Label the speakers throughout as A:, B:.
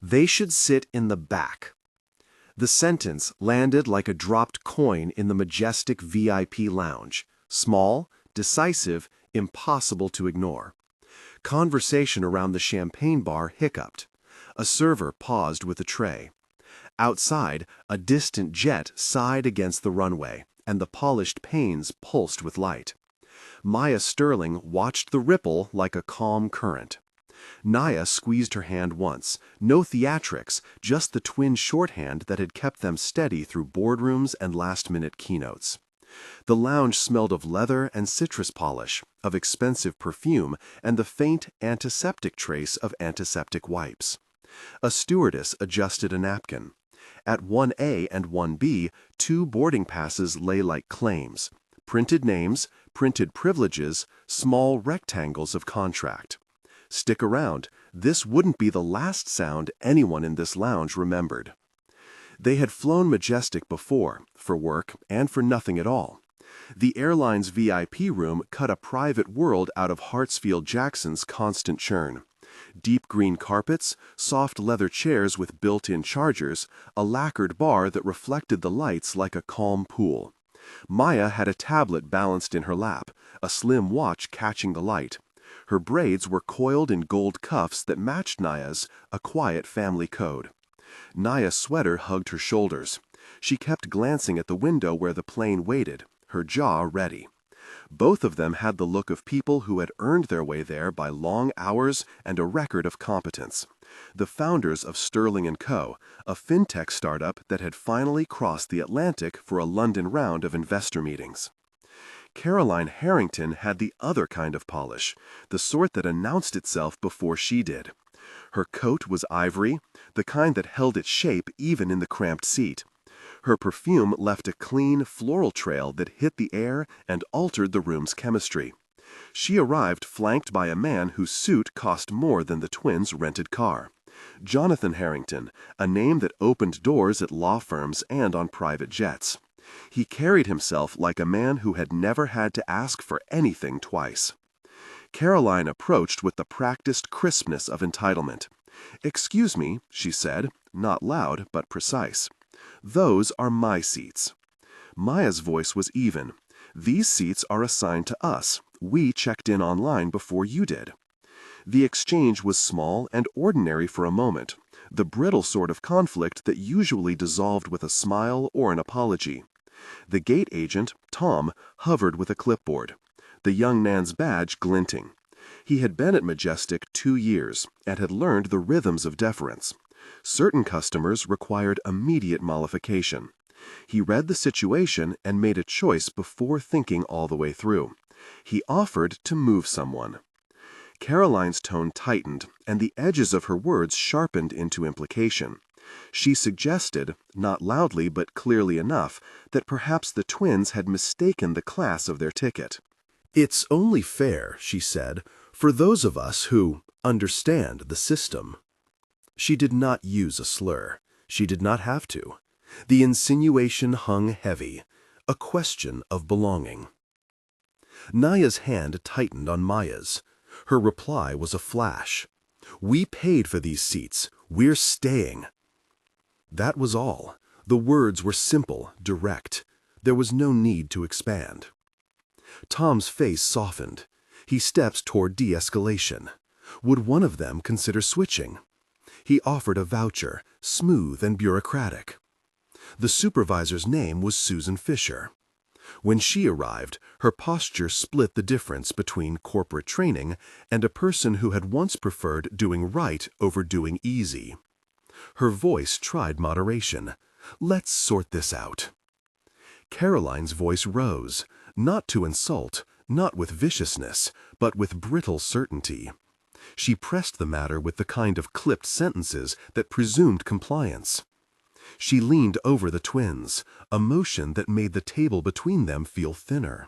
A: They should sit in the back. The sentence landed like a dropped coin in the Majestic VIP lounge. Small, decisive, impossible to ignore. Conversation around the champagne bar hiccuped. A server paused with a tray. Outside, a distant jet sighed against the runway, and the polished panes pulsed with light. Maya Sterling watched the ripple like a calm current. Naya squeezed her hand once, no theatrics, just the twin shorthand that had kept them steady through boardrooms and last-minute keynotes. The lounge smelled of leather and citrus polish, of expensive perfume, and the faint antiseptic trace of antiseptic wipes. A stewardess adjusted a napkin. At 1A and 1B, 2 boarding passes lay like claims. Printed names, printed privileges, small rectangles of contract. Stick around. This wouldn't be the last sound anyone in this lounge remembered. They had flown Majestic before, for work and for nothing at all. The airline's VIP room cut a private world out of Hartsfield-Jackson's constant churn. Deep green carpets, soft leather chairs with built-in chargers, a lacquered bar that reflected the lights like a calm pool. Maya had a tablet balanced in her lap, a slim watch catching the light. Her braids were coiled in gold cuffs that matched Naya's, a quiet family code. Naya's sweater hugged her shoulders. She kept glancing at the window where the plane waited, her jaw ready. Both of them had the look of people who had earned their way there by long hours and a record of competence. The founders of Sterling & Co., a fintech startup that had finally crossed the Atlantic for a London round of investor meetings. Caroline Harrington had the other kind of polish, the sort that announced itself before she did. Her coat was ivory, the kind that held its shape even in the cramped seat. Her perfume left a clean, floral trail that hit the air and altered the room's chemistry. She arrived flanked by a man whose suit cost more than the twins' rented car. Jonathan Harrington, a name that opened doors at law firms and on private jets. He carried himself like a man who had never had to ask for anything twice. Caroline approached with the practiced crispness of entitlement. "Excuse me," she said, not loud but precise. "Those are my seats." Maya's voice was even. "These seats are assigned to us. We checked in online before you did." The exchange was small and ordinary for a moment, the brittle sort of conflict that usually dissolved with a smile or an apology. The gate agent, Tom, hovered with a clipboard, the young man's badge glinting. He had been at Majestic 2 years and had learned the rhythms of deference. Certain customers required immediate mollification. He read the situation and made a choice before thinking all the way through. He offered to move someone. Caroline's tone tightened, and the edges of her words sharpened into implication. She suggested, not loudly but clearly enough, that perhaps the twins had mistaken the class of their ticket. "It's only fair," she said, "for those of us who understand the system." She did not use a slur. She did not have to. The insinuation hung heavy, a question of belonging. Naya's hand tightened on Maya's. Her reply was a flash. "We paid for these seats. We're staying." That was all. The words were simple, direct. There was no need to expand. Tom's face softened. He stepped toward de-escalation. Would one of them consider switching? He offered a voucher, smooth and bureaucratic. The supervisor's name was Susan Fisher. When she arrived, her posture split the difference between corporate training and a person who had once preferred doing right over doing easy. Her voice tried moderation. "Let's sort this out." Caroline's voice rose, not to insult, not with viciousness, but with brittle certainty. She pressed the matter with the kind of clipped sentences that presumed compliance. She leaned over the twins, a motion that made the table between them feel thinner.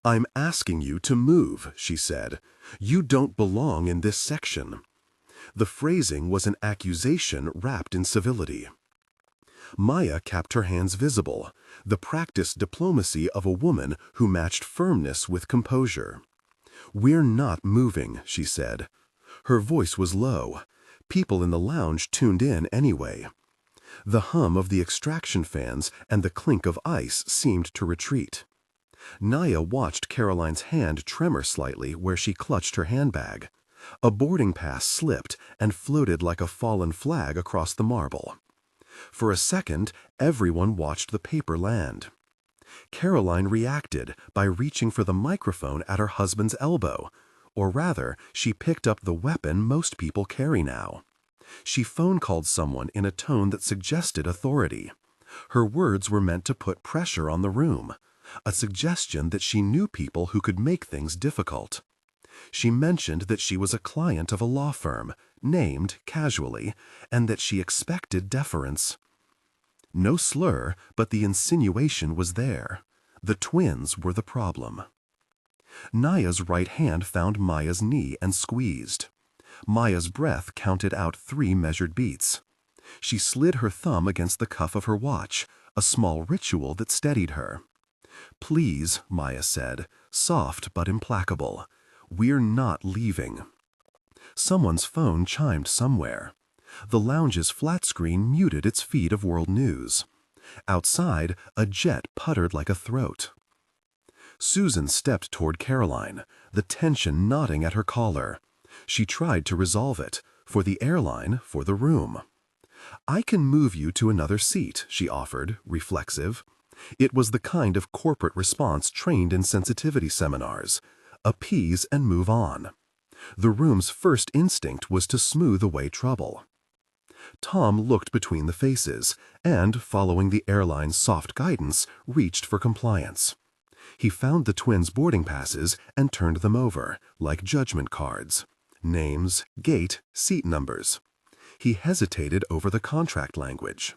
A: "I'm asking you to move," she said. "You don't belong in this section." The phrasing was an accusation wrapped in civility. Maya kept her hands visible, the practiced diplomacy of a woman who matched firmness with composure. "We're not moving," she said. Her voice was low.
B: People in the lounge tuned in anyway. The hum of the extraction fans and the clink of ice seemed to retreat. Naya watched Caroline's hand tremor slightly where she clutched her handbag. A boarding pass slipped and floated like a fallen flag across the marble. For a second, everyone watched the paper land. Caroline reacted by reaching for the microphone at her husband's elbow, or rather, she picked up the weapon most people carry now. She phone-called someone in a tone that suggested authority. Her words were meant to put pressure on the room, a suggestion that she knew people who could make things difficult. She mentioned that she was a client of a law firm, named casually, and that she expected deference. No slur, but the insinuation was there. The twins were the problem. Naya's right hand found Maya's knee and squeezed. Maya's breath counted out 3 measured beats. She slid her thumb against the cuff of her watch, a small ritual that steadied her. "Please," Maya said, soft but implacable. "We're not leaving." Someone's phone chimed somewhere. The lounge's flat screen muted its feed of world news. Outside, a jet puttered like a throat. Susan stepped toward Caroline, the tension knotting at her collar. She tried to resolve it, for the airline, for the room. "I can move you to another seat," she offered, reflexive. It was the kind of corporate response trained in sensitivity seminars. Appease and move on. The room's first instinct was to smooth away trouble. Tom looked between the faces and, following the airline's soft guidance, reached for compliance. He found the twins' boarding passes and turned them over, like judgment cards. Names, gate, seat numbers. He hesitated over the contract language.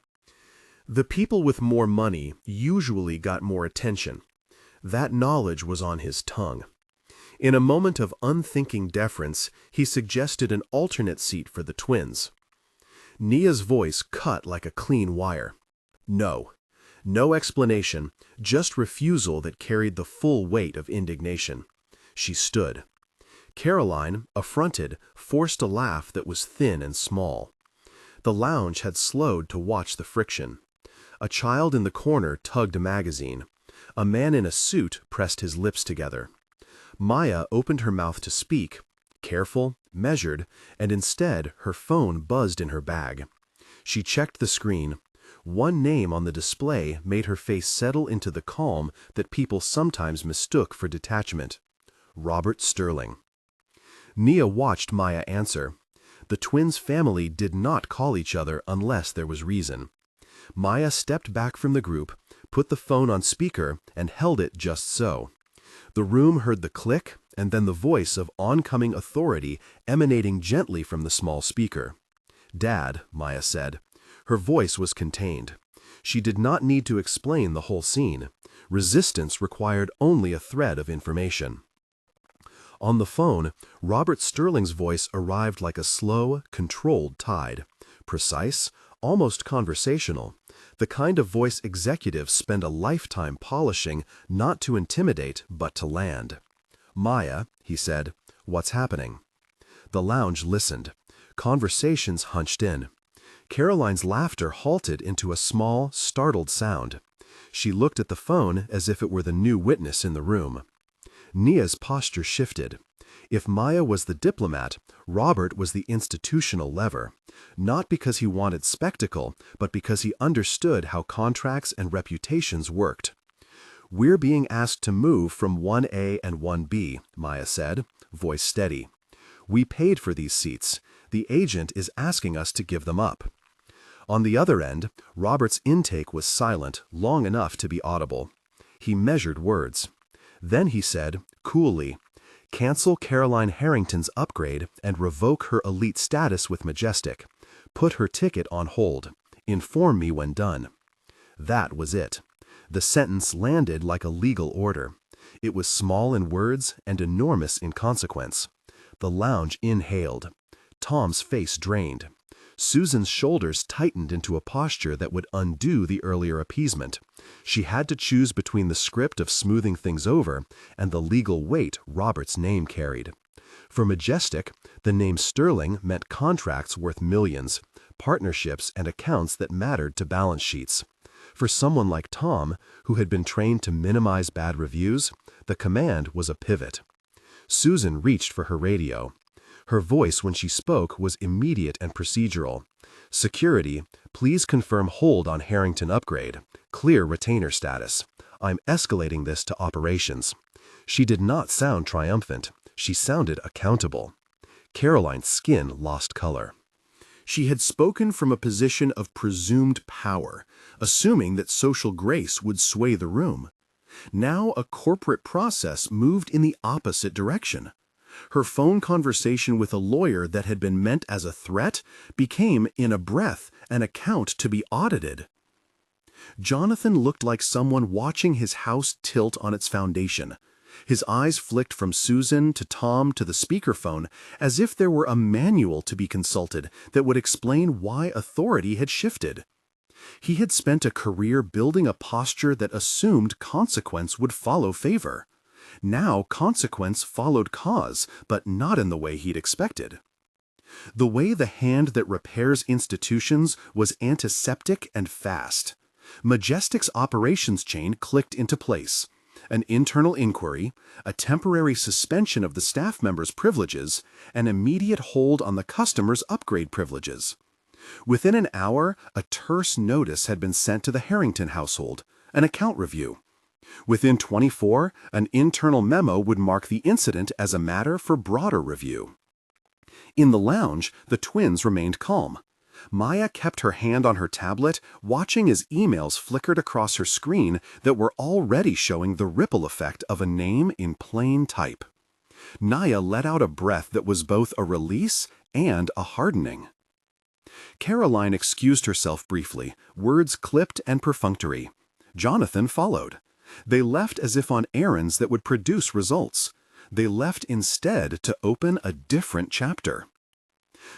A: The people with more money usually got more attention. That knowledge was on his tongue. In a moment of unthinking deference, he suggested an alternate seat for the twins. Nia's voice cut like a clean wire. No. No explanation, just refusal that carried the full weight of indignation. She stood. Caroline, affronted, forced a laugh that was thin and small. The lounge had slowed to watch the friction. A child in the corner tugged a magazine. A man in a suit pressed his lips together. Maya opened her mouth to speak, careful, measured, and instead her phone buzzed in her bag. She checked the screen. One name on the display made her face settle into the calm that people sometimes mistook for detachment. Robert Sterling. Nia watched Maya answer. The twins' family did not call each other unless there was reason. Maya stepped back from the group, put the phone on speaker, and held it just so. The room heard the click and then the voice of oncoming authority emanating gently from the small speaker. "Dad," Maya said. Her voice was contained. She did not need to explain the whole scene. Resistance required only a thread of information. On the phone, Robert Sterling's voice arrived like a slow, controlled tide. Precise, almost conversational. The kind of voice executives spend a lifetime polishing, not to intimidate, but to land. "Maya," he said, "what's happening?" The lounge listened. Conversations hunched in. Caroline's laughter halted into a small, startled sound. She looked at the phone as if it were the new witness in the room. Nia's posture shifted. If Maya was the diplomat, Robert was the institutional lever, not because he wanted spectacle, but because he understood how contracts and reputations worked. "We're being asked to move from 1A and 1B, Maya said, voice steady. "We paid for these seats. The agent is asking us to give them up." On the other end, Robert's intake was silent, long enough to be audible. He measured words. Then he said, coolly, "Cancel Caroline Harrington's upgrade and revoke her elite status with Majestic. Put her ticket on hold. Inform me when done." That was it. The sentence landed like a legal order. It was small in words and enormous in consequence. The lounge inhaled. Tom's face drained. Susan's shoulders tightened into a posture that would undo the earlier appeasement. She had to choose between the script of smoothing things over and the legal weight Robert's name carried.
B: For Majestic, the name Sterling meant contracts worth millions, partnerships and accounts that mattered to balance sheets. For someone like Tom, who had been trained to minimize bad reviews, the command was a pivot. Susan reached for her radio. Her voice when she spoke was immediate and procedural. Security, please confirm hold on Harrington upgrade. Clear retainer status. I'm escalating this to operations. She did not sound triumphant. She sounded accountable. Caroline's skin lost color. She had spoken from a position of presumed power, assuming that social grace would sway the room. Now a corporate process moved in the opposite direction. Her phone conversation with a lawyer that had been meant as a threat became, in a breath, an account to be audited. Jonathan looked like someone watching his house tilt on its foundation. His eyes flicked from Susan to Tom to the speakerphone as if there were a manual to be consulted that would explain why authority had shifted. He had spent a career building a posture that assumed consequence would follow favor. Now consequence followed cause, but not in the way he'd expected. The way the hand that repairs institutions was antiseptic and fast. Majestic's operations chain clicked into place. An internal inquiry, a temporary suspension of the staff members' privileges, an immediate hold on the customers' upgrade privileges. Within an hour, a terse notice had been sent to the Harrington household, an account review. Within 24, an internal memo would mark the incident as a matter for broader review. In the lounge, the twins remained calm. Maya kept her hand on her tablet, watching as emails flickered across her screen that were already showing the ripple effect of a name in plain type. Naya let out a breath that was both a release and a hardening. Caroline excused herself briefly, words clipped and perfunctory. Jonathan followed. They left as if on errands that would produce results. They left instead to open a different chapter.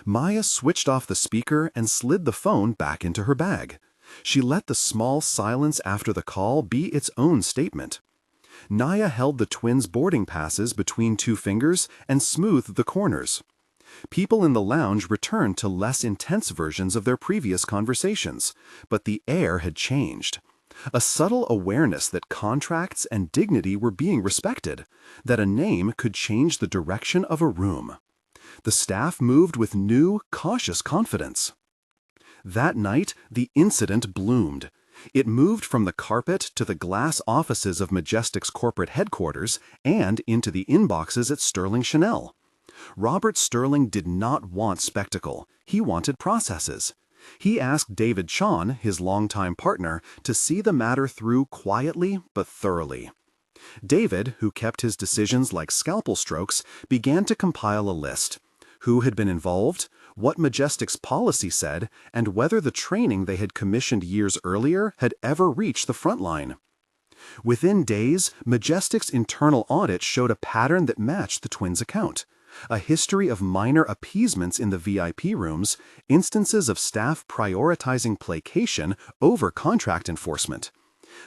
B: Maya switched off the speaker and slid the phone back into her bag. She let the small silence after the call be its own statement. Naya held the twins' boarding passes between two fingers and smoothed the corners. People in the lounge returned to less intense versions of their previous conversations, but the air had changed. A subtle awareness that contracts and dignity were being respected, that a name could change the direction of a room. The staff moved with new, cautious confidence. That night, the incident bloomed. It moved from the carpet to the glass offices of Majestic's corporate headquarters and into the inboxes at Sterling Chanel. Robert Sterling did not want spectacle. He wanted processes. He asked David Chon, his longtime partner, to see the matter through quietly but thoroughly. David, who kept his decisions like scalpel strokes, began to compile a list. Who had been involved, what Majestic's policy said, and whether the training they had commissioned years earlier had ever reached the front line. Within days, Majestic's internal audit showed a pattern that matched the twins' account. A history of minor appeasements in the VIP rooms, instances of staff prioritizing placation over contract enforcement.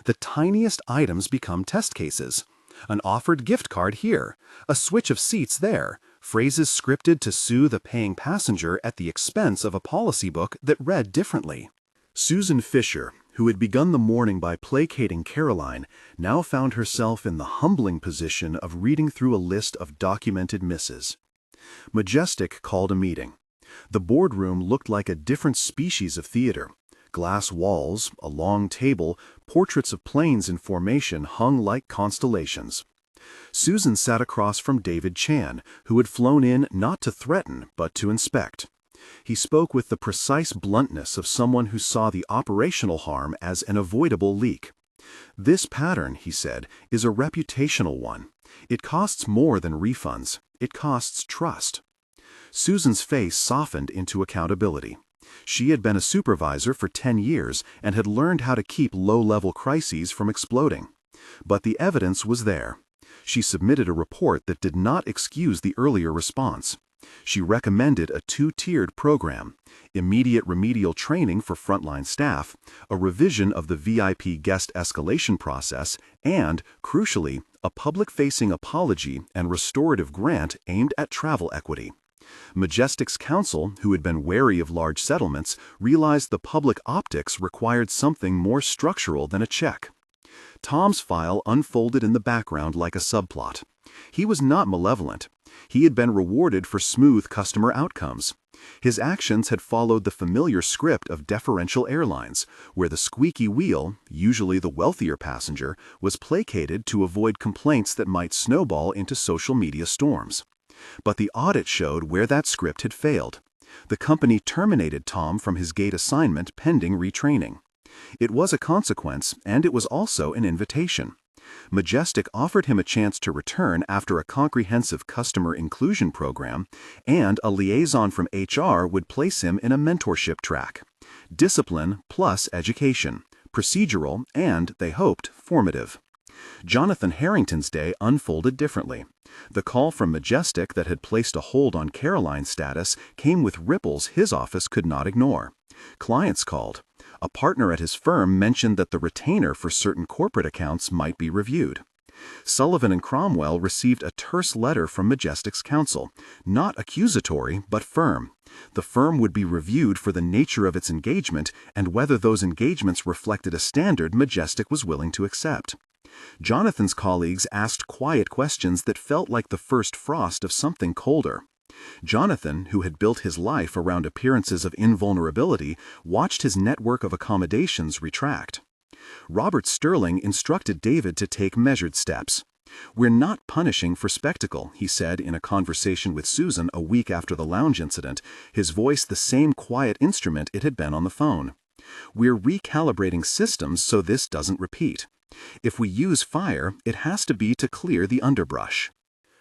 B: The tiniest items become test cases. An offered gift card here, a switch of seats there, phrases scripted to soothe a paying passenger at the expense of a policy book that read differently. Susan Fisher, who had begun the morning by placating Caroline, now found herself in the humbling position of reading through a list of documented misses. Majestic called a meeting. The boardroom looked like a different species of theater. Glass walls, a long table, portraits of planes in formation hung like constellations. Susan sat across from David Chan, who had flown in not to threaten but to inspect. He spoke with the precise bluntness of someone who saw the operational harm as an avoidable leak. This pattern, he said, is a reputational one. It costs more than refunds. It costs trust. Susan's face softened into accountability. She had been a supervisor for 10 years and had learned how to keep low-level crises from exploding. But the evidence was there. She submitted a report that did not excuse the earlier response.
A: She recommended a two-tiered program: immediate remedial training for frontline staff, a revision of the VIP guest escalation process, and, crucially, a public-facing apology and restorative grant aimed at travel equity. Majestic's counsel, who had been wary of large settlements, realized the public optics required something more structural than a check. Tom's file unfolded in the background like a subplot. He was not malevolent. He had been rewarded for smooth customer outcomes. His actions had followed the familiar script of deferential airlines, where the squeaky wheel, usually the wealthier passenger, was placated to avoid complaints that might snowball into social media storms. But the audit showed where that script had failed. The company terminated Tom from his gate assignment pending retraining. It was a consequence, and it was also an invitation. Majestic offered him a chance to return after a comprehensive customer inclusion program, and a liaison from HR would place him in a mentorship track. Discipline plus education, procedural and, they hoped, formative. Jonathan Harrington's day unfolded differently. The call from Majestic that had placed a hold on Caroline's status came with ripples his office could not ignore. Clients called. A partner at his firm mentioned that the retainer for certain corporate accounts might be reviewed. Sullivan and Cromwell received a terse letter from Majestic's counsel, not accusatory but firm. The firm would be reviewed for the nature of its engagement and whether those engagements reflected a standard Majestic was willing to accept. Jonathan's colleagues asked quiet questions that felt like the first frost of something colder. Jonathan, who had built his life around appearances of invulnerability, watched his network of accommodations retract. Robert Sterling instructed David to take measured steps. "We're not punishing for spectacle," he said in a conversation with Susan a week after the lounge incident, his voice the same quiet instrument it had been on the phone. "We're recalibrating systems so this doesn't repeat. If we use fire, it has to be to clear the underbrush,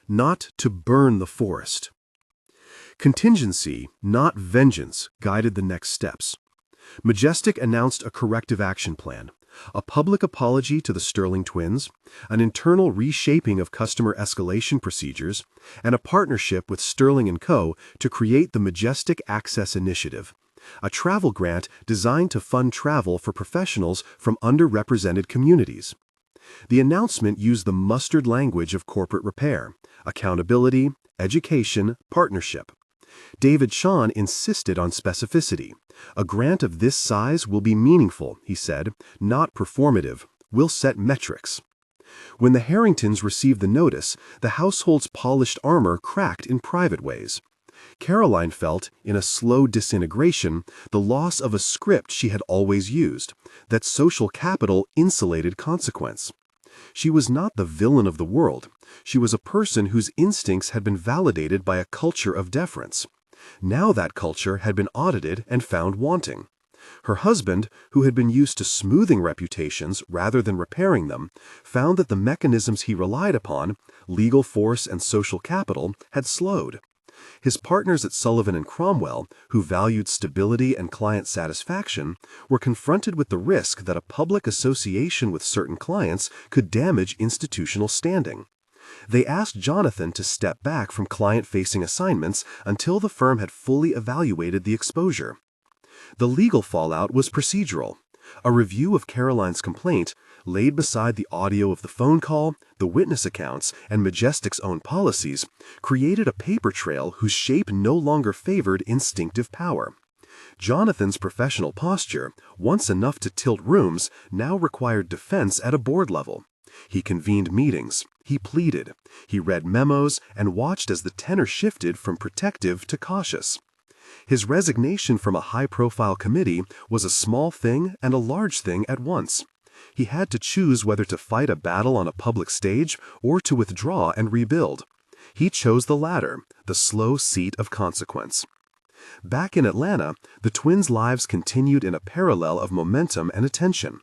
B: not to burn the forest." Contingency, not vengeance, guided the next steps. Majestic announced a corrective action plan, a public apology to the Sterling twins, an internal reshaping of customer escalation procedures, and a partnership with Sterling & Co. to create the Majestic Access Initiative, a travel grant designed to fund travel for professionals from underrepresented communities. The announcement used the mustard language of corporate repair: accountability, education, partnership. David Shawn insisted on specificity. "A grant of this size will be meaningful," he said, "not performative. We'll set metrics." When the Harringtons received the notice, the household's polished armor cracked in private ways. Caroline felt, in a slow disintegration, the loss of a script she had always used, that social capital insulated consequence. She was not the villain of the world. She was a person whose instincts had been validated by a culture of deference. Now that culture had been audited and found wanting. Her husband, who had been used to smoothing reputations rather than repairing them, found that the mechanisms he relied upon, legal force and social capital, had slowed. His partners at Sullivan & Cromwell, who valued stability and client satisfaction, were confronted with the risk that a public association with certain clients could damage institutional standing. They asked Jonathan to step back from client-facing assignments until the firm had fully evaluated the exposure. The legal fallout was procedural. A review of Caroline's complaint, laid beside the audio of the phone call, the witness accounts, and Majestic's own policies, created a paper trail whose shape no longer favored instinctive power. Jonathan's professional posture, once enough to tilt rooms, now required defense at a board level. He convened meetings, he pleaded, he read memos, and watched as the tenor shifted from protective to cautious. His resignation from a high-profile committee was a small thing and a large thing at once. He had to choose whether to fight a battle on a public stage or to withdraw and rebuild. He chose the latter, the slow seat of consequence. Back in Atlanta, the twins' lives continued in a parallel of momentum and attention.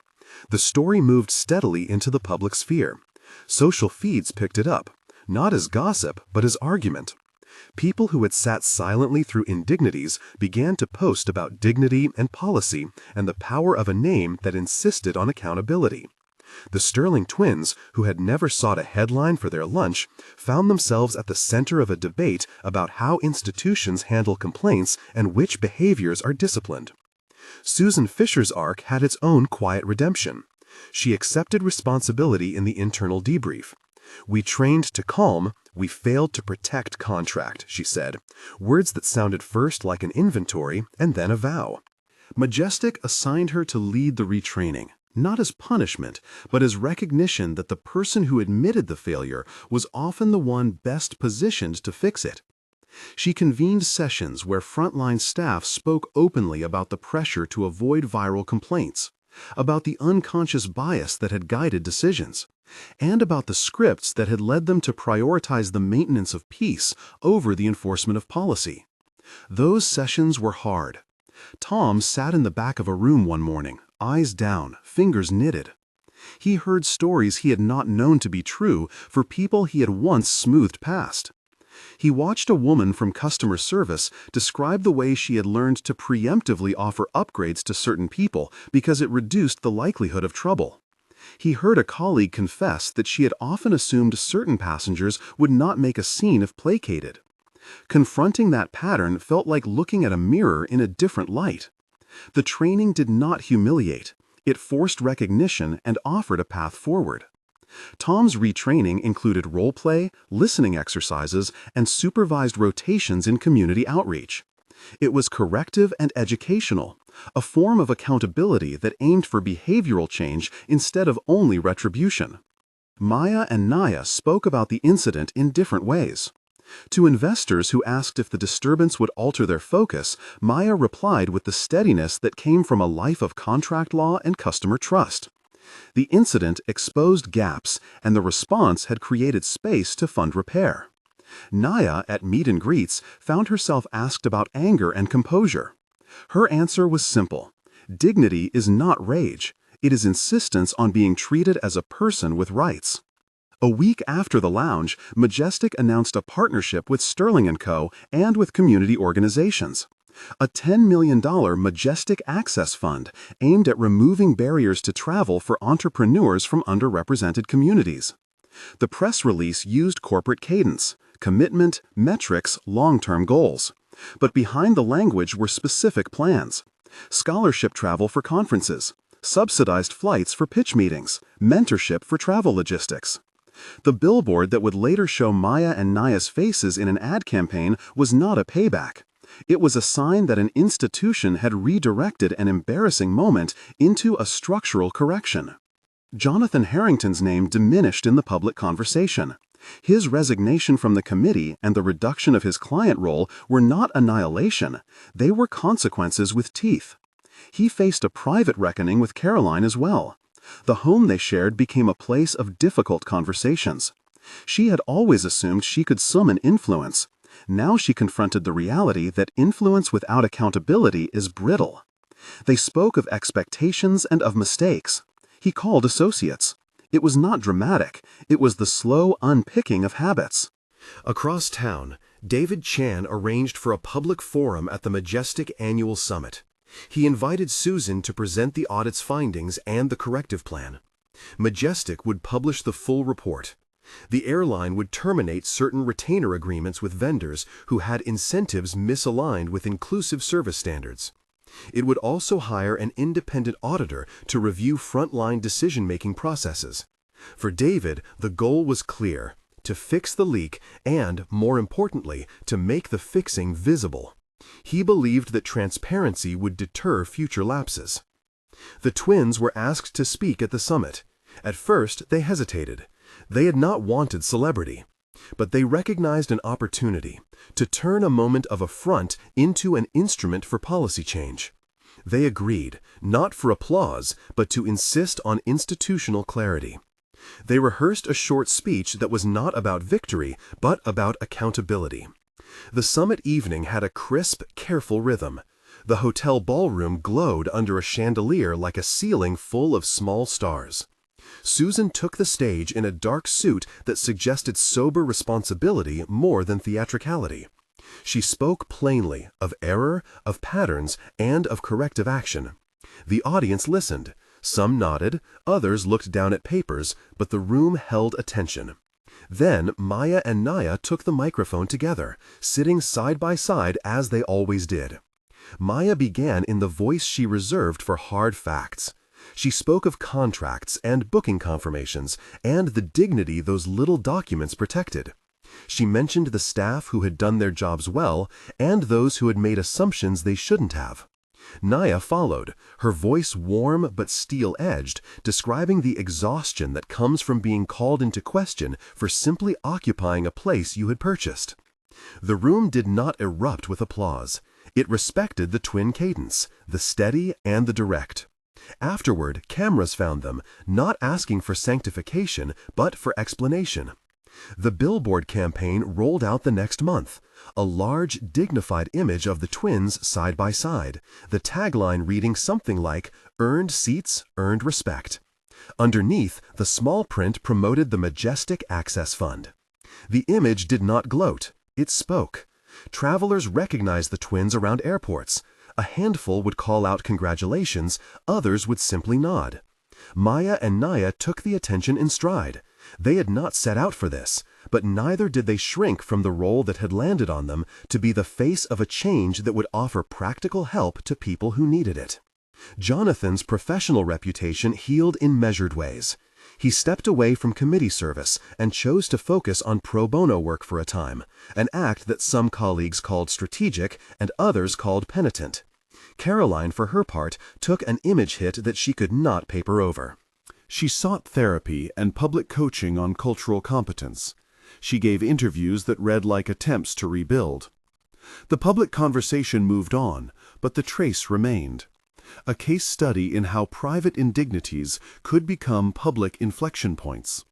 B: The story moved steadily into the public sphere. Social feeds picked it up, not as gossip, but as argument. People who had sat silently through indignities began to post about dignity and policy and the power of a name that insisted on accountability. The Sterling twins, who had never sought a headline for their lunch, found themselves at the center of a debate about how institutions handle complaints and which behaviors are disciplined. Susan Fisher's arc had its own quiet redemption. She accepted responsibility in the internal debrief. "We trained to calm, we failed to protect contract," she said, words that sounded first like an inventory and then a vow.
A: Majestic assigned her to lead the retraining, not as punishment, but as recognition that the person who admitted the failure was often the one best positioned to fix it. She convened sessions where frontline staff spoke openly about the pressure to avoid viral complaints, about the unconscious bias that had guided decisions, and about the scripts that had led them to prioritize the maintenance of peace over the enforcement of policy. Those sessions were hard. Tom sat in the back of a room one morning, eyes down, fingers knitted. He heard stories he had not known to be true for people he had once smoothed past. He watched a woman from customer service describe the way she had learned to preemptively offer upgrades to certain people because it reduced the likelihood of trouble. He heard a colleague confess that she had often assumed certain passengers would not make a scene if placated. Confronting that pattern felt like looking at a mirror in a different light. The training did not humiliate. It forced recognition and offered a path forward. Tom's retraining included role play, listening exercises, and supervised rotations in community outreach. It was corrective and educational, a form of accountability that aimed for behavioral change instead of only retribution. Maya and Naya spoke about the incident in different ways. To investors who asked if the disturbance would alter their focus, Maya replied with the steadiness that came from a life of contract law and customer trust. The incident exposed gaps, and the response had created space to fund repair. Naya, at meet and greets, found herself asked about anger and composure. Her answer was simple. Dignity is not rage. It is insistence on being treated as a person with rights. A week after the lounge, Majestic announced a partnership with Sterling & Co. and with community organizations. A $10 million Majestic Access Fund aimed at removing barriers to travel for entrepreneurs from underrepresented communities. The press release used corporate cadence, commitment, metrics, long-term goals. But behind the language were specific plans. Scholarship travel for conferences, subsidized flights for pitch meetings, mentorship for travel logistics. The billboard that would later show Maya and Naya's faces in an ad campaign was not a payback. It was a sign that an institution had redirected an embarrassing moment into a structural correction. Jonathan Harrington's name diminished in the public conversation. His resignation from the committee and the reduction of his client role were not annihilation, they were consequences with teeth. He faced a private reckoning with Caroline as well. The home they shared became a place of difficult conversations. She had always assumed she could summon influence. Now she confronted the reality that influence without accountability is brittle. They spoke of expectations and of mistakes. He called associates. It was not dramatic. It was the slow unpicking of habits. Across town, David Chan arranged for a public forum at the Majestic Annual Summit. He invited Susan to present the audit's findings and the corrective plan. Majestic would publish the full report. The airline would terminate certain retainer agreements with vendors who had incentives misaligned with inclusive service standards. It would also hire an independent auditor to review frontline decision-making processes. For David, the goal was clear: to fix the leak and, more importantly, to make the fixing visible. He believed that transparency would deter future lapses. The twins were asked to speak at the summit. At first, they hesitated. They had not wanted celebrity. But they recognized an opportunity to turn a moment of affront into an instrument for policy change. They agreed, not for applause, but to insist on institutional clarity. They rehearsed a short speech that was not about victory, but about accountability. The summit evening had a crisp, careful rhythm. The hotel ballroom glowed under a chandelier like a ceiling full of small stars. Susan took the stage in a dark suit that suggested sober responsibility more than theatricality. She spoke plainly of error, of patterns, and of corrective action. The audience listened.
B: Some nodded, others looked down at papers, but the room held attention. Then Maya and Naya took the microphone together, sitting side by side as they always did. Maya began in the voice she reserved for hard facts. She spoke of contracts and booking confirmations and the dignity those little documents protected. She mentioned the staff who had done their jobs well and those who had made assumptions they shouldn't have. Naya followed, her voice warm but steel-edged, describing the exhaustion that comes from being called into question for simply occupying a place you had purchased. The room did not erupt with applause. It respected the twin cadence, the steady and the direct. Afterward, cameras found them, not asking for sanctification, but for explanation. The billboard campaign rolled out the next month, a large, dignified image of the twins side by side, the tagline reading something like, "Earned seats, earned respect." Underneath, the small print promoted the Majestic Access Fund. The image did not gloat, it spoke. Travelers recognized the twins around airports. A handful would call out congratulations, others would simply nod. Maya and Naya took the attention in stride. They had not set out for this, but neither did they shrink from the role that had landed on them to be the face of a change that would offer practical help to people who needed it. Jonathan's professional reputation healed in measured ways. He stepped away from committee service and chose to focus on pro bono work for a time, an act that some colleagues called strategic and others called penitent. Caroline, for her part, took an image hit that she could not paper over.
A: She sought therapy and public coaching on cultural competence. She gave interviews that read like attempts to rebuild. The public conversation moved on, but the trace remained. A case study in how private indignities could become public inflection points.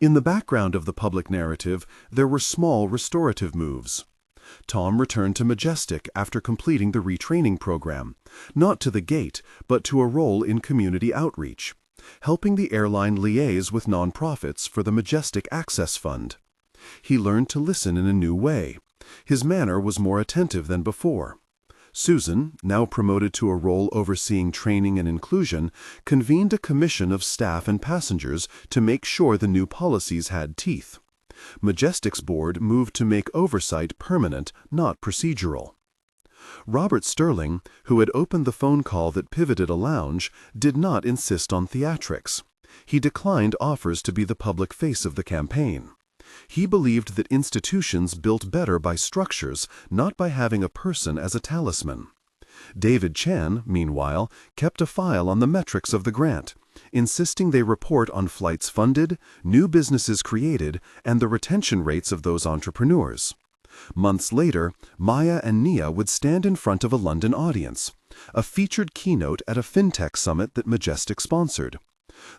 A: In the background of the public narrative, there were small restorative moves. Tom returned to Majestic after completing the retraining program, not to the gate, but to a role in community outreach, helping the airline liaise with nonprofits for the Majestic Access Fund. He learned to listen in a new way. His manner was more attentive than before. Susan, now promoted to a role overseeing training and inclusion, convened a commission of staff and passengers to make sure the new policies had teeth. Majestic's board moved to make oversight permanent, not procedural. Robert Sterling, who had opened the phone call that pivoted a lounge, did not insist on theatrics. He declined offers to be the public face of the campaign. He believed that institutions built better by structures, not by having a person as a talisman. David Chan, meanwhile, kept a file on the metrics of the grant, insisting they report on flights funded, new businesses created, and the retention rates of those entrepreneurs. Months later, Maya and Nia would stand in front of a London audience, a featured keynote at a fintech summit that Majestic sponsored.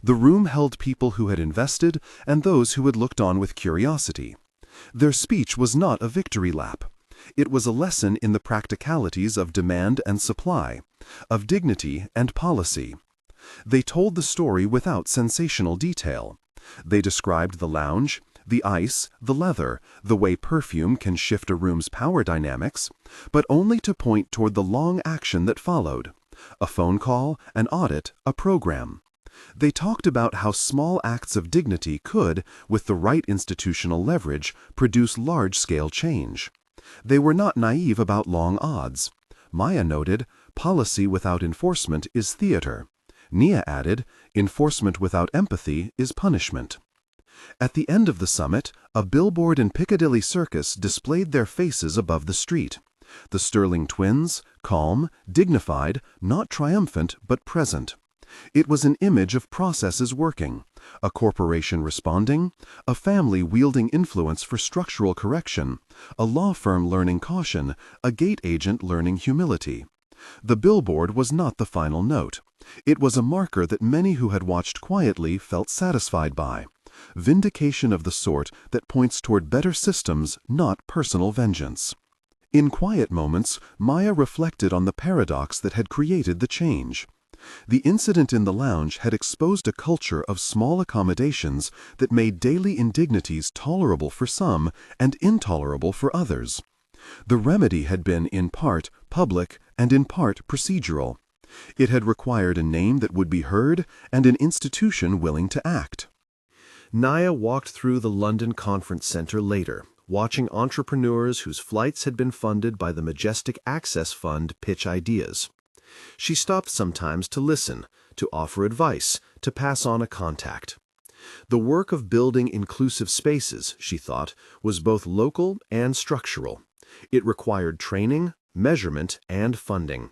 A: The room held people who had invested and those who had looked on with curiosity. Their speech was not a victory lap. It was a lesson in the practicalities of demand and supply, of dignity and policy. They told the story without sensational detail. They described the lounge, the ice, the leather, the way perfume can shift a room's power dynamics, but only to point toward the long action that followed: a phone call, an audit, a program. They talked about how small acts of dignity could, with the right institutional leverage, produce large-scale change. They were not naive about long odds. Maya noted, policy without enforcement is theater. Nia added, enforcement without empathy is punishment. At the end of the summit, a billboard in Piccadilly Circus displayed their faces above the street. The Sterling twins, calm, dignified, not triumphant, but present. It was an image of processes working, a corporation responding, a family wielding influence for structural correction, a law firm learning caution, a gate agent learning humility. The billboard was not the final note. It was a marker that many who had watched quietly felt satisfied by. Vindication of the sort that points toward better systems, not personal vengeance. In quiet moments, Maya reflected on the paradox that had created the change. The incident in the lounge had exposed a culture of small accommodations that made daily indignities tolerable for some and intolerable for others. The remedy had been in part public and in part procedural.
B: It had required a name that would be heard and an institution willing to act.
A: Naya walked through the London Conference Centre later, watching entrepreneurs whose flights had been funded by the Majestic Access Fund pitch ideas. She stopped sometimes to listen, to offer advice, to pass on a contact. The work of building inclusive spaces, she thought, was both local and structural. It required training, measurement, and funding.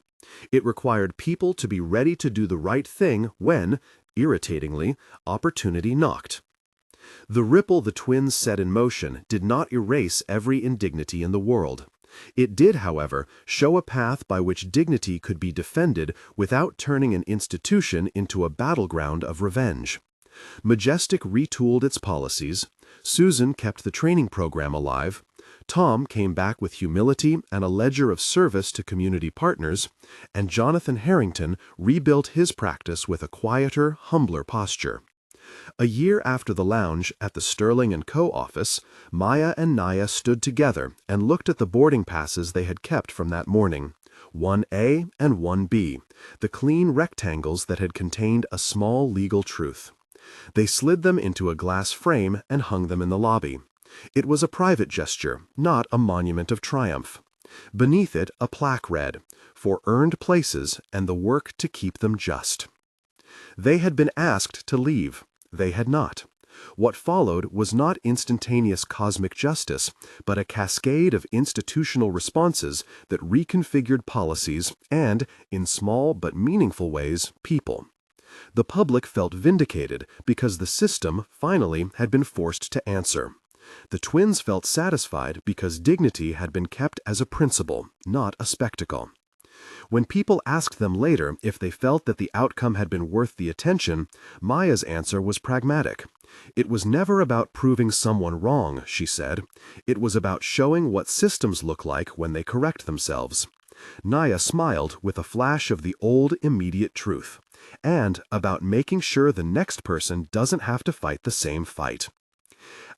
A: It required people to be ready to do the right thing when, irritatingly, opportunity knocked. The ripple the twins set in motion did not erase every indignity in the world. It did, however, show a path by which dignity could be defended without turning an institution into a battleground of revenge. Majestic retooled its policies, Susan kept the training program alive, Tom came back with humility and a ledger of service to community partners, and Jonathan Harrington rebuilt his practice with a quieter, humbler posture. A year after the lounge at the Sterling & Co. office, Maya and Naya stood together and looked at the boarding passes they had kept from that morning, 1A and 1B, the clean rectangles that had contained a small legal truth. They slid them into a glass frame and hung them in the lobby. It was a private gesture, not a monument of triumph. Beneath it, a plaque read, "For earned places and the work to keep them just." They had been asked to leave. They had not. What followed was not instantaneous cosmic justice, but a cascade of institutional responses that reconfigured policies and, in small but meaningful ways, people. The public felt vindicated because the system, finally, had been forced to answer. The twins felt satisfied because dignity had been kept as a principle, not a spectacle. When people asked them later if they felt that the outcome had been worth the attention, Maya's answer was pragmatic. It was never about proving someone wrong, she said. It was about showing what systems look like when they correct themselves. Naya smiled with a flash of the old immediate truth, and about making sure the next person doesn't have to fight the same fight.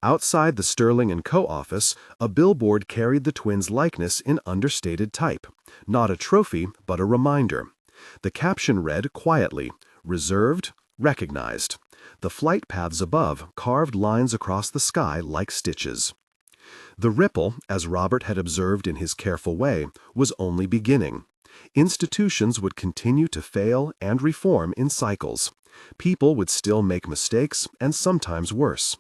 A: Outside the Sterling & Co. office, a billboard carried the twins' likeness in understated type. Not a trophy, but a reminder. The caption read quietly, "Reserved, recognized." The flight paths above carved lines across the sky like stitches. The ripple, as Robert had observed in his careful way, was only beginning. Institutions would continue to fail and reform in cycles. People would still make mistakes, and sometimes worse.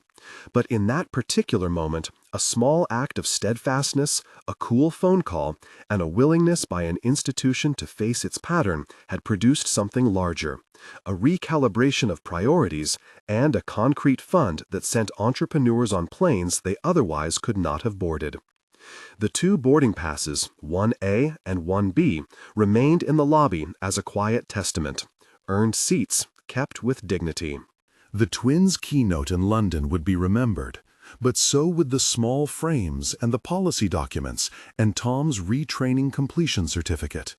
A: But in that particular moment, a small act of steadfastness, a cool phone call, and a willingness by an institution to face its pattern had produced something larger, a recalibration of priorities, and a concrete fund that sent entrepreneurs on planes they otherwise could not have boarded. The two boarding passes, 1A and 1B, remained in the lobby as a quiet testament. Earned seats, kept with dignity. The twins' keynote in London would be remembered, but so would the small frames and the policy documents and Tom's retraining completion certificate.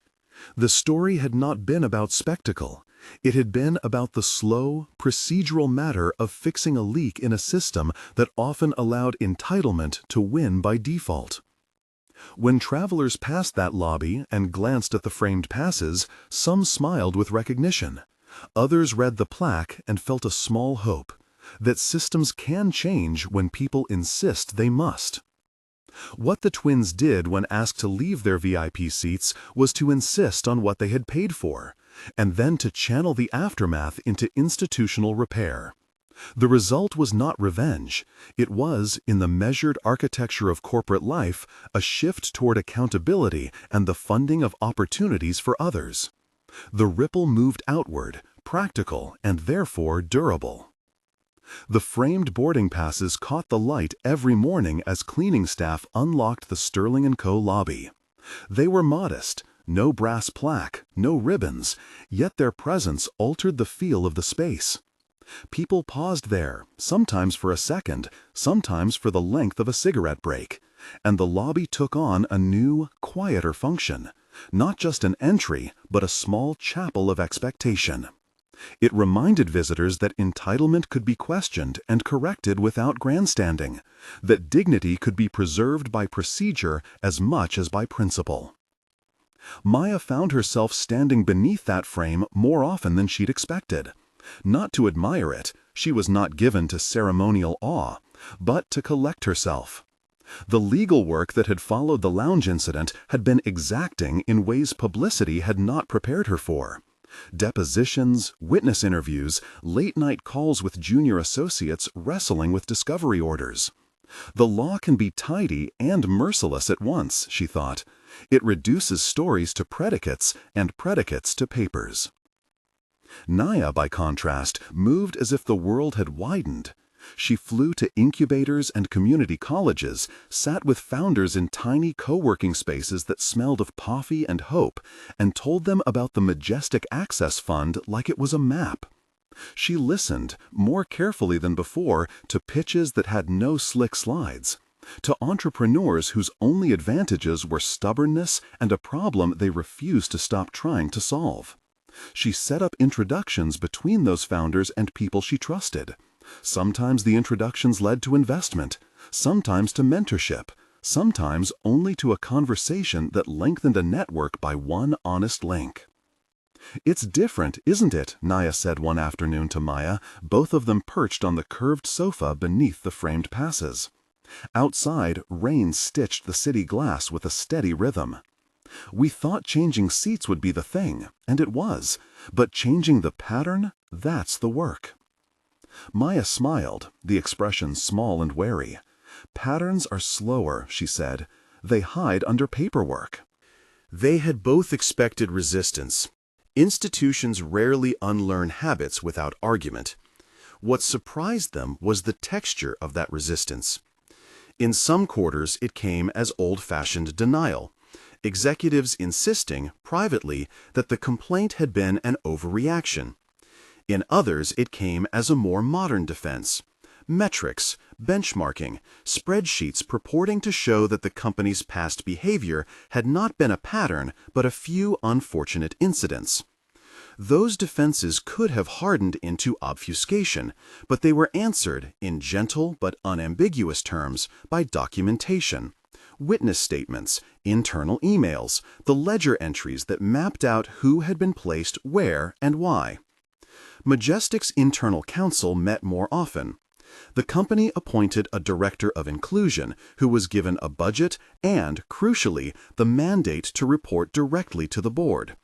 A: The story had not been about spectacle. It had been about the slow, procedural matter of fixing a leak in a system that often allowed entitlement to win by default. When travelers passed that lobby and glanced at the framed passes, some smiled with recognition. Others read the plaque and felt a small hope that systems can change when people insist they must. What the twins did when asked to leave their VIP seats was to insist on what they had paid for, and then to channel the aftermath into institutional repair. The result was not revenge. It was, in the measured architecture of corporate life, a shift toward accountability and the funding of opportunities for others. The ripple moved outward, practical and therefore durable. The framed boarding passes caught the light every morning as cleaning staff unlocked the Sterling & Co. lobby. They were modest, no brass plaque, no ribbons, yet their presence altered the feel of the space. People paused there, sometimes for a second, sometimes for the length of a cigarette break, and the lobby took on a new, quieter function. Not just an entry, but a small chapel of expectation. It reminded visitors that entitlement could be questioned and corrected without grandstanding, that dignity could be preserved by procedure as much as by principle.
B: Maya found herself standing beneath that frame more often than she'd expected. Not to admire it, she was not given to ceremonial awe, but to collect herself. The legal work that had followed the lounge incident had been exacting in ways publicity had not prepared her for. Depositions, witness interviews, late-night calls with junior associates wrestling with discovery orders. The law can be tidy and merciless at once, she thought. It reduces stories to predicates and predicates to papers. Naya, by contrast, moved as if the world had widened. She flew to incubators and community colleges, sat with founders in tiny co-working spaces that smelled of coffee and hope, and told them about the Majestic Access Fund like it was a map. She listened, more carefully than before, to pitches that had no slick slides, to entrepreneurs whose only advantages were stubbornness and a problem they refused to stop trying to solve. She set up introductions between those founders and people she trusted. Sometimes the introductions led to investment, sometimes to mentorship, sometimes only to a conversation that lengthened a network by one honest link. "It's different, isn't it?" Naya said one afternoon to Maya, both of them perched on the curved sofa beneath the framed passes. Outside, rain stitched the city glass with a steady rhythm. "We thought changing seats would be the thing, and it was, but changing the pattern, that's the work." Maya smiled, the expression small and wary. "Patterns are slower," she said. "They hide under paperwork."
A: They had both expected resistance. Institutions rarely unlearn habits without argument. What surprised them was the texture of that resistance. In some quarters, it came as old-fashioned denial, executives insisting, privately, that the complaint had been an overreaction. In others, it came as a more modern defense. Metrics, benchmarking, spreadsheets purporting to show that the company's past behavior had not been a pattern, but a few unfortunate incidents. Those defenses could have hardened into obfuscation, but they were answered, in gentle but unambiguous terms, by documentation. Witness statements, internal emails, the ledger entries that mapped out who had been placed where and why. Majestic's internal counsel met more often. The company appointed a director of inclusion who was given a budget and, crucially, the mandate to report directly to the board.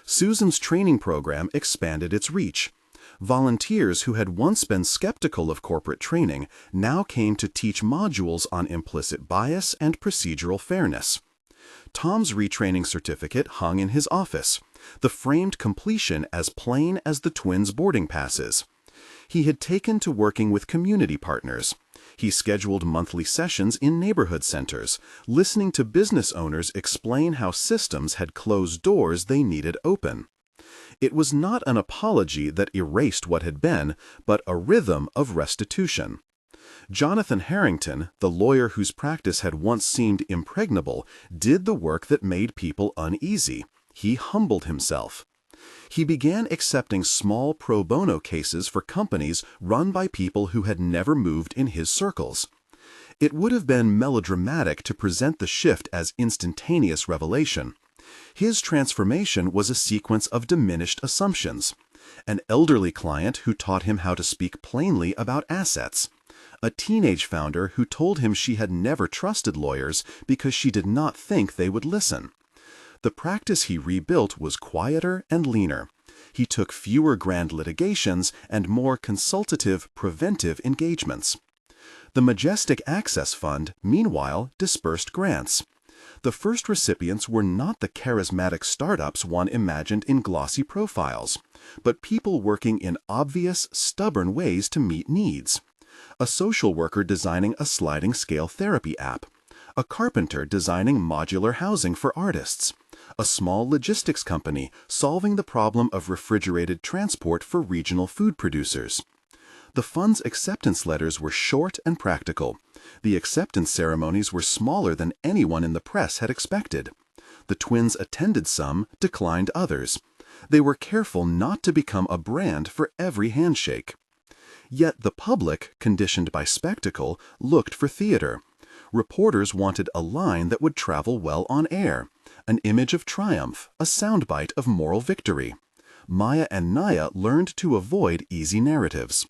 A: Susan's training program expanded its reach. Volunteers who had once been skeptical of corporate training now came to teach modules on implicit bias and procedural fairness. Tom's retraining certificate hung in his office, the framed completion as plain as the twins' boarding passes. He had taken to working with community partners. He scheduled monthly sessions in neighborhood centers, listening to business owners explain how systems had closed doors they needed open. It was not an apology that erased what had been, but a rhythm of restitution. Jonathan Harrington, the lawyer whose practice had once seemed impregnable, did the work that made people uneasy. He humbled himself. He began accepting small pro bono cases for companies run by people who had never moved in his circles. It would have been melodramatic to present the shift as instantaneous revelation. His transformation was a sequence of diminished assumptions. An elderly client who taught him how to speak plainly about assets. A teenage founder who told him she had never trusted lawyers because she did not think they would listen. The practice he rebuilt was quieter and leaner. He took fewer grand litigations and more consultative, preventive engagements. The Majestic Access Fund, meanwhile, dispersed grants. The first recipients were not the charismatic startups one imagined in glossy profiles, but people working in obvious, stubborn ways to meet needs. A social worker designing a sliding scale therapy app. A carpenter designing modular housing for artists. A small logistics company solving the problem of refrigerated transport for regional food producers. The fund's acceptance letters were short and practical. The acceptance ceremonies were smaller than anyone in the press had expected. The twins attended some, declined others. They were careful not to become a brand for every handshake. Yet the public, conditioned by spectacle, looked for theater. Reporters wanted a line that would travel well on air,
B: an image of triumph, a soundbite of moral victory. Maya and Naya learned to avoid easy narratives.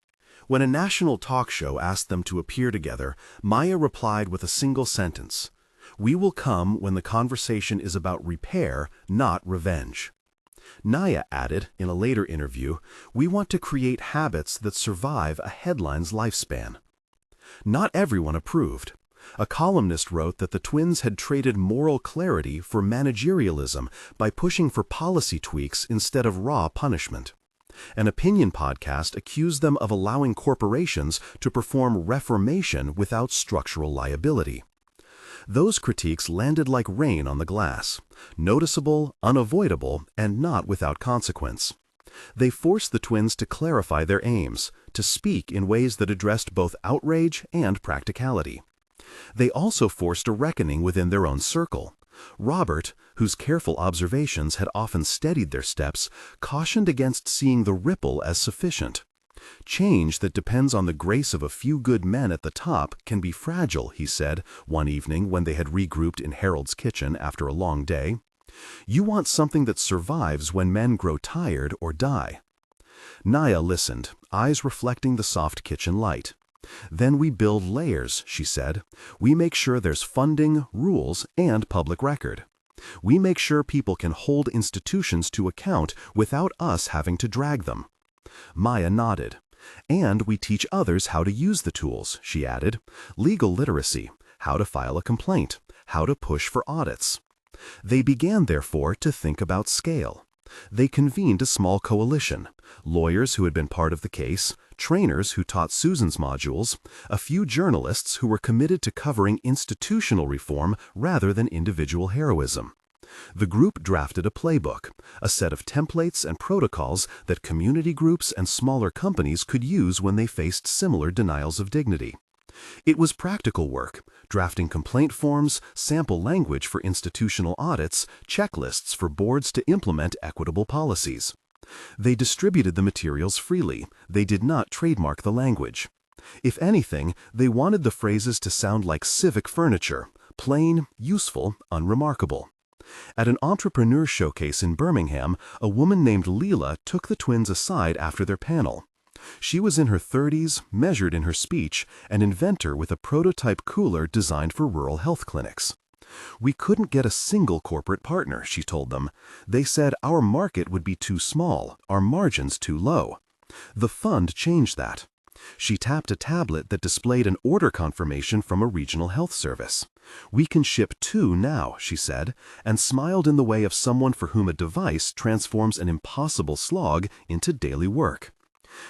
A: When a national talk show asked them to appear together, Maya replied with a single sentence: "We will come when the conversation is about repair, not revenge." Naya added, in a later interview, "We want to create habits that survive a headline's lifespan." Not everyone approved. A columnist wrote that the twins had traded moral clarity for managerialism by pushing for policy tweaks instead of raw punishment. An opinion podcast accused them of allowing corporations to perform reformation without structural liability. Those critiques landed like rain on the glass, noticeable, unavoidable, and not without consequence. They forced the twins to clarify their aims, to speak in ways that addressed both outrage and practicality. They also forced a reckoning within their own circle. Robert, whose careful observations had often steadied their steps, cautioned against seeing the ripple as sufficient. "Change that depends on the grace of a few good men at the top can be fragile," he said one evening when they had regrouped in Harold's kitchen after a long day. "You want something that survives when men grow tired or die." Naya listened, eyes reflecting the soft kitchen light. "Then we build layers," she said. "We make sure there's funding, rules, and public record. We make sure people can hold institutions to account without us having to drag them." Maya nodded. "And we teach others how to use the tools," she added. "Legal literacy, how to file a complaint, how to push for audits." They began, therefore, to think about scale. They convened a small coalition: lawyers who had been part of the case, trainers who taught Susan's modules, a few journalists who were committed to covering institutional reform rather than individual heroism. The group drafted a playbook, a set of templates and protocols that community groups and smaller companies could use when they faced similar denials of dignity. It was practical work, drafting complaint forms, sample language for institutional audits, checklists for boards to implement equitable policies. They distributed the materials freely. They did not trademark the language. If anything, they wanted the phrases to sound like civic furniture: plain, useful, unremarkable. At an entrepreneur showcase in Birmingham, a woman named Leela took the twins aside after their panel. She was in her 30s, measured in her speech, an inventor with a prototype cooler designed for rural health clinics. "We couldn't get a single corporate partner," she told them. "They said our market would be too small, our margins too low." The fund changed that. She tapped a tablet that displayed an order confirmation from a regional health service. "We can ship 2 now," she said, and smiled in the way of someone for whom a device transforms an impossible slog into daily work.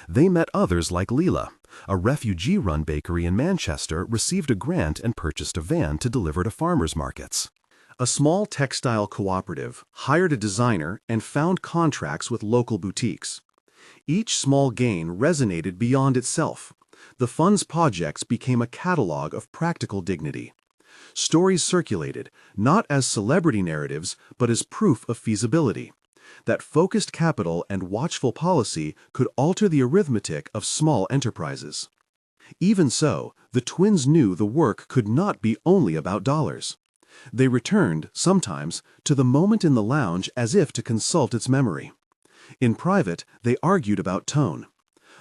A: They met others like Leela. A refugee-run bakery in Manchester received a grant and purchased a van to deliver to farmers markets. A small textile cooperative hired a designer and found contracts with local boutiques. Each small gain resonated beyond itself. The fund's projects became a catalog of practical dignity. Stories circulated, not as celebrity narratives, but as proof of feasibility. That focused capital and watchful policy could alter the arithmetic of small enterprises. Even so, the twins knew the work could not be only about dollars. They returned, sometimes, to the moment in the lounge as if to consult its memory. In private, they argued about tone.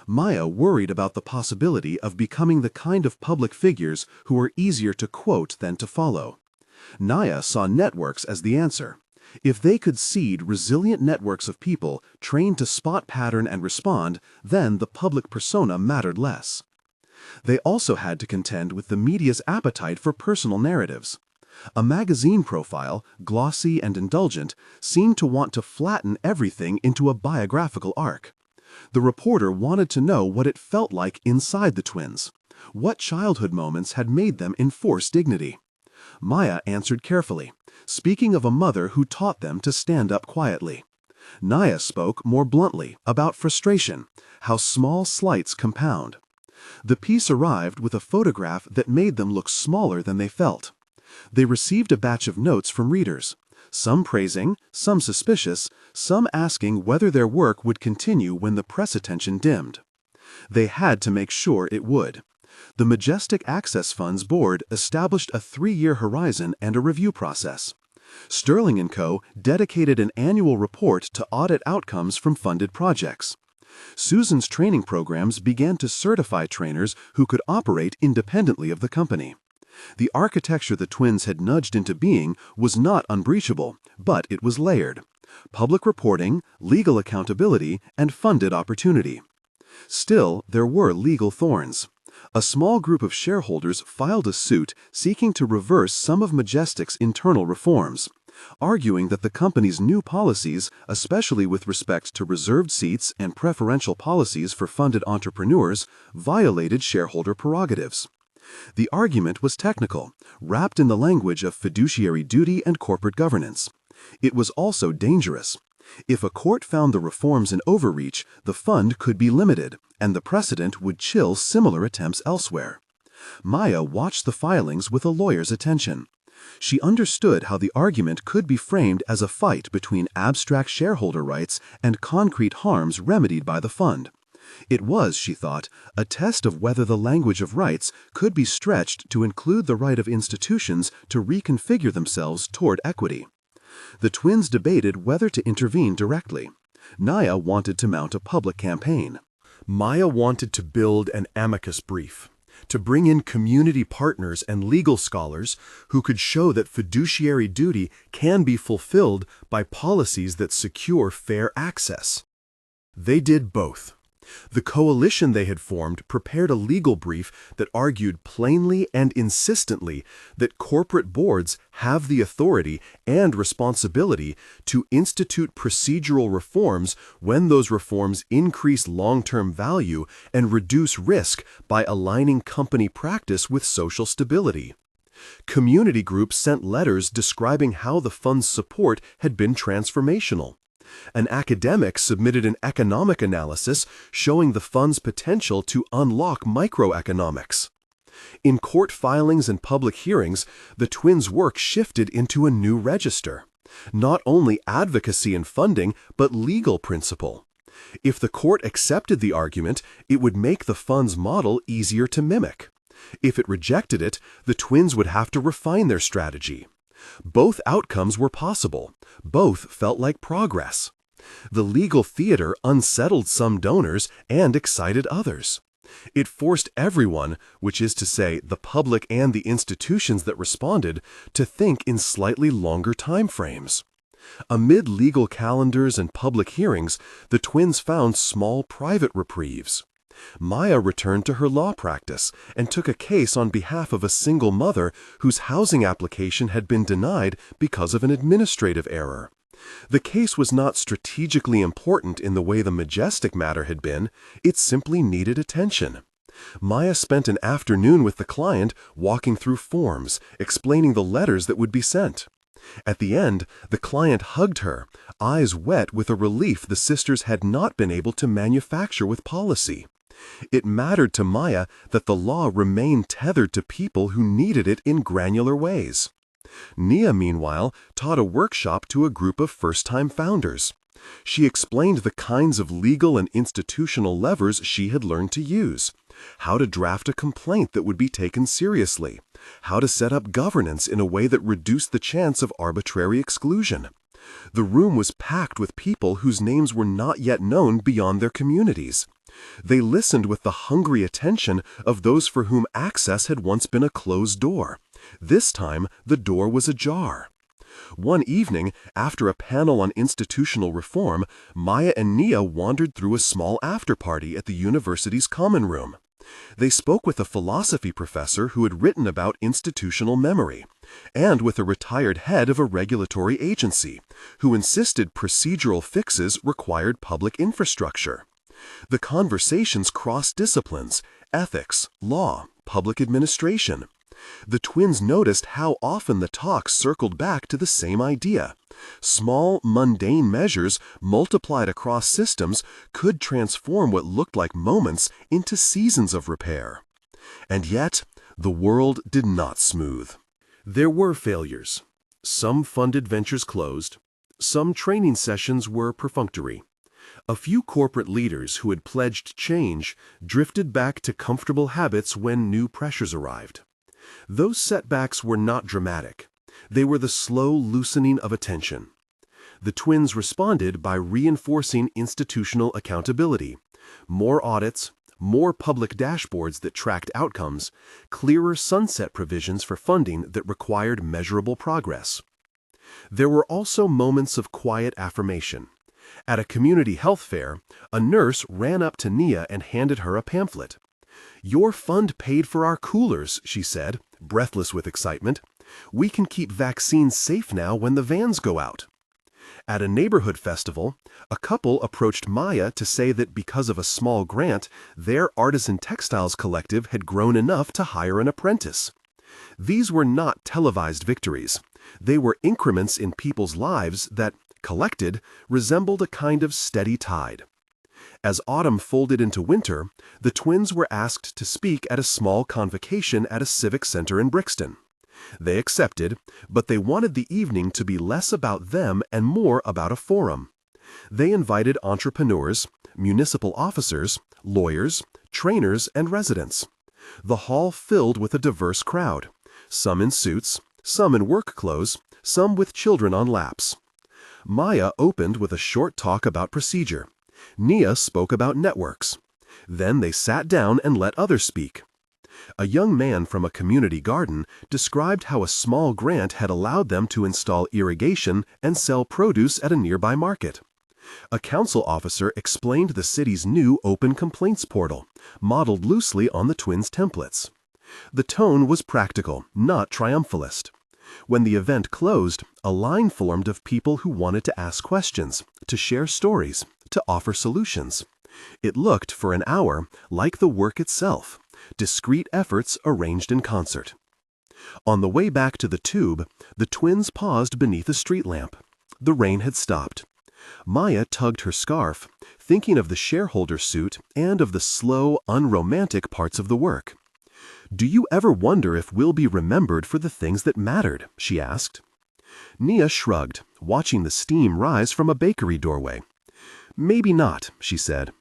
A: Maya worried about the possibility of becoming the kind of public figures who were easier to quote than to follow. Naya saw networks as the answer. If they could seed resilient networks of people trained to spot pattern and respond, then the public persona mattered less. They also had to contend with the media's appetite for personal narratives. A magazine profile, glossy and indulgent, seemed to want to flatten everything into a biographical arc. The reporter wanted to know what it felt like inside the twins. What childhood moments had made them enforce dignity? Maya answered carefully, speaking of a mother who taught them to stand up quietly. Naya spoke more bluntly about frustration, how small slights compound. The piece arrived with a photograph that made them look smaller than they felt. They received a batch of notes from readers, some praising, some suspicious, some asking whether their work would continue when the press attention dimmed. They had to make sure it would. The Majestic Access Fund's board established a 3-year horizon and a review process.
B: Sterling & Co. dedicated an annual report to audit outcomes from funded projects. Susan's training programs began to certify trainers who could operate independently of the company. The architecture the twins had nudged into being was not unbreachable, but it was layered: public reporting, legal accountability, and funded opportunity. Still, there were legal thorns. A small group of shareholders filed a suit seeking to reverse some of Majestic's internal reforms, arguing that the company's new policies, especially with respect to reserved seats and preferential policies for funded entrepreneurs, violated shareholder prerogatives. The argument was technical, wrapped in the language of fiduciary duty and corporate governance. It was also dangerous. If a court found the reforms an overreach, the fund could be limited, and the precedent would chill similar attempts elsewhere. Maya watched the filings with a lawyer's attention. She understood how the argument could be framed as a fight between abstract shareholder rights and concrete harms remedied by the fund. It was, she thought, a test of whether the language of rights could be stretched to include the right of institutions to reconfigure themselves toward equity. The twins debated whether to intervene directly. Naya wanted to mount a public campaign.
A: Maya wanted to build an amicus brief, to bring in community partners and legal scholars who could show that fiduciary duty can be fulfilled by policies that secure fair access. They did both. The coalition they had formed prepared a legal brief that argued plainly and insistently that corporate boards have the authority and responsibility to institute procedural reforms when those reforms increase long-term value and reduce risk by aligning company practice with social stability. Community groups sent letters describing how the fund's support had been transformational. An academic submitted an economic analysis showing the fund's potential to unlock microeconomics. In court filings and public hearings, the twins' work shifted into a new register. Not only advocacy and funding, but legal principle. If the court accepted the argument, it would make the fund's model easier to mimic. If it rejected it, the twins would have to refine their strategy. Both outcomes were possible. Both felt like progress. The legal theater unsettled some donors and excited others. It forced everyone, which is to say the public and the institutions that responded, to think in slightly longer time frames. Amid legal calendars and public hearings, the twins found small private reprieves. Maya returned to her law practice and took a case on behalf of a single mother whose housing application had been denied because of an administrative error. The case was not strategically important in the way the Majestic matter had been, it simply needed attention. Maya spent an afternoon with the client walking through forms, explaining the letters that would be sent. At the end, the client hugged her, eyes wet with a relief the sisters had not been able to manufacture with policy. It mattered to Maya that the law remained tethered to people who needed it in granular ways. Nia, meanwhile, taught a workshop to a group of first-time founders. She explained the kinds of legal and institutional levers she had learned to use, how to draft a complaint that would be taken seriously, how to set up governance in a way that reduced the chance of arbitrary exclusion. The room was packed with people whose names were not yet known beyond their communities. They listened with the hungry attention of those for whom access had once been a closed door. This time, the door was ajar. One evening, after a panel on institutional reform, Maya and Nia wandered through a small after-party at the university's common room. They spoke with a philosophy professor who had written about institutional memory, and with a retired head of a regulatory agency, who insisted procedural fixes required public infrastructure. The conversations crossed disciplines: ethics, law, public administration. The twins noticed how often the talk circled back to the same idea. Small, mundane measures multiplied across systems could transform what looked like moments into seasons of repair. And yet, the world did not smooth. There were failures. Some funded ventures closed. Some training sessions were perfunctory. A few corporate leaders who had pledged change drifted back to comfortable habits when new pressures arrived. Those setbacks were not dramatic.
B: They were the slow loosening of attention. The twins responded by reinforcing institutional accountability. More audits, more public dashboards that tracked outcomes, clearer sunset provisions for funding that required measurable progress. There were also moments of quiet affirmation. At a community health fair, a nurse ran up to Nia and handed her a pamphlet. "Your fund paid for our coolers," she said, breathless with excitement. "We can keep vaccines safe now when the vans go out." At a neighborhood festival, a couple approached Maya to say that because of a small grant, their artisan textiles collective had grown enough to hire an apprentice. These were not televised victories. They were increments in people's lives that, collected, resembled a kind of steady tide. As autumn folded into winter, the twins were asked to speak at a small convocation at a civic center in Brixton. They accepted, but they wanted the evening to be less about them and more about a forum. They invited entrepreneurs, municipal officers, lawyers, trainers, and residents. The hall filled with a diverse crowd, some in suits, some in work clothes, some with children on laps. Maya opened with a short talk about procedure. Nia spoke about networks. Then they sat down and let others speak. A young man from a community garden described how a small grant had allowed them to install irrigation and sell produce at a nearby market. A council officer explained the city's new open complaints portal, modeled loosely on the twins' templates. The tone was practical, not triumphalist. When the event closed, a line formed of people who wanted to ask questions, to share stories, to offer solutions. It looked, for an hour, like the work itself. Discrete efforts arranged in concert. On the way back to the tube, the twins paused beneath a street lamp. The rain had stopped. Maya tugged her scarf, thinking of the shareholder suit and of the slow, unromantic parts of the work. "Do you ever wonder if we'll be remembered for the things that mattered?" she asked. Nia shrugged, watching the steam rise from a bakery doorway. "Maybe not," she said.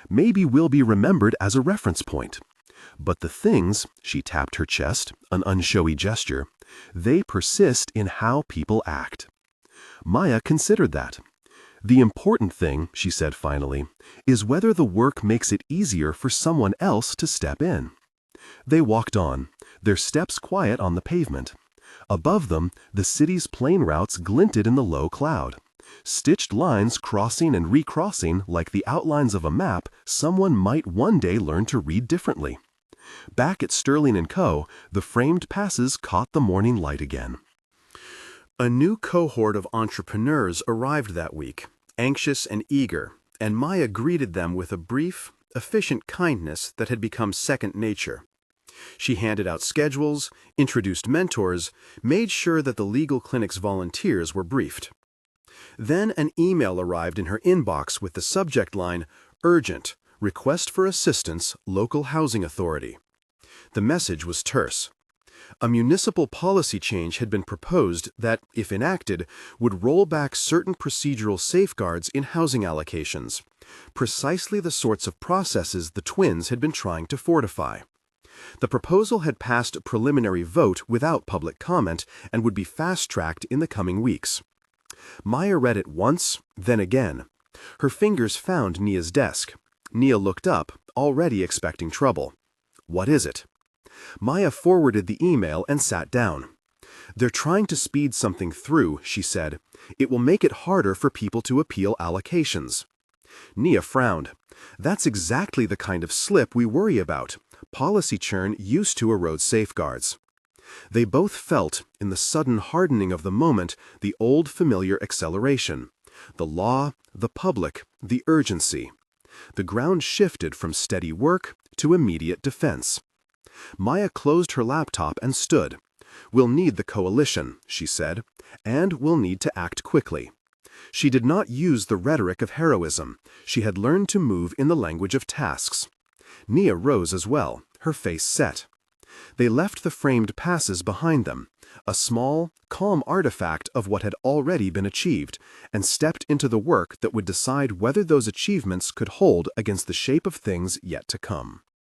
B: "Maybe we'll be remembered as a reference point. But the things," she tapped her chest, an unshowy gesture, "they persist in how people act." Maya considered that. "The important thing," she said finally, "is whether the work makes it easier for someone else to step in." They walked on, their steps quiet on the pavement. Above them, the city's plane routes glinted in the low cloud. Stitched lines crossing and recrossing like the outlines of a map someone might one day learn to read differently. Back at Sterling & Co., the framed passes caught the morning light again. A new cohort of entrepreneurs arrived that week, anxious and eager, and Maya greeted them with a brief, efficient kindness that had become second nature. She handed out schedules, introduced mentors, made sure that the legal clinic's volunteers were briefed. Then an email arrived in her inbox with the subject line, "Urgent, request for assistance, local housing authority." The message was terse. A municipal policy change had been proposed that, if enacted, would roll back certain procedural safeguards in housing allocations, precisely the sorts of processes the twins had been trying to fortify. The proposal had passed a preliminary vote without public comment and would be fast-tracked in the coming weeks. Maya read it once, then again. Her fingers found Nia's desk. Nia looked up, already expecting trouble. "What is it?" Maya forwarded the email and sat down. "They're trying to speed something through," she said. "It will make it harder for people to appeal allocations." Nia frowned. "That's exactly the kind of slip we worry about. Policy churn used to erode safeguards." They both felt, in the sudden hardening of the moment, the old familiar acceleration. The law, the public, the urgency. The ground shifted from steady work to immediate defense. Maya closed her laptop and stood. "We'll need the coalition," she said, "and we'll need to act quickly." She did not use the rhetoric of heroism. She had learned to move in the language of tasks. Nia rose as well, her face set. They left the framed passes behind them, a small, calm artifact of what had already been achieved, and stepped into the work that would decide whether those achievements could hold against the shape of things yet to come.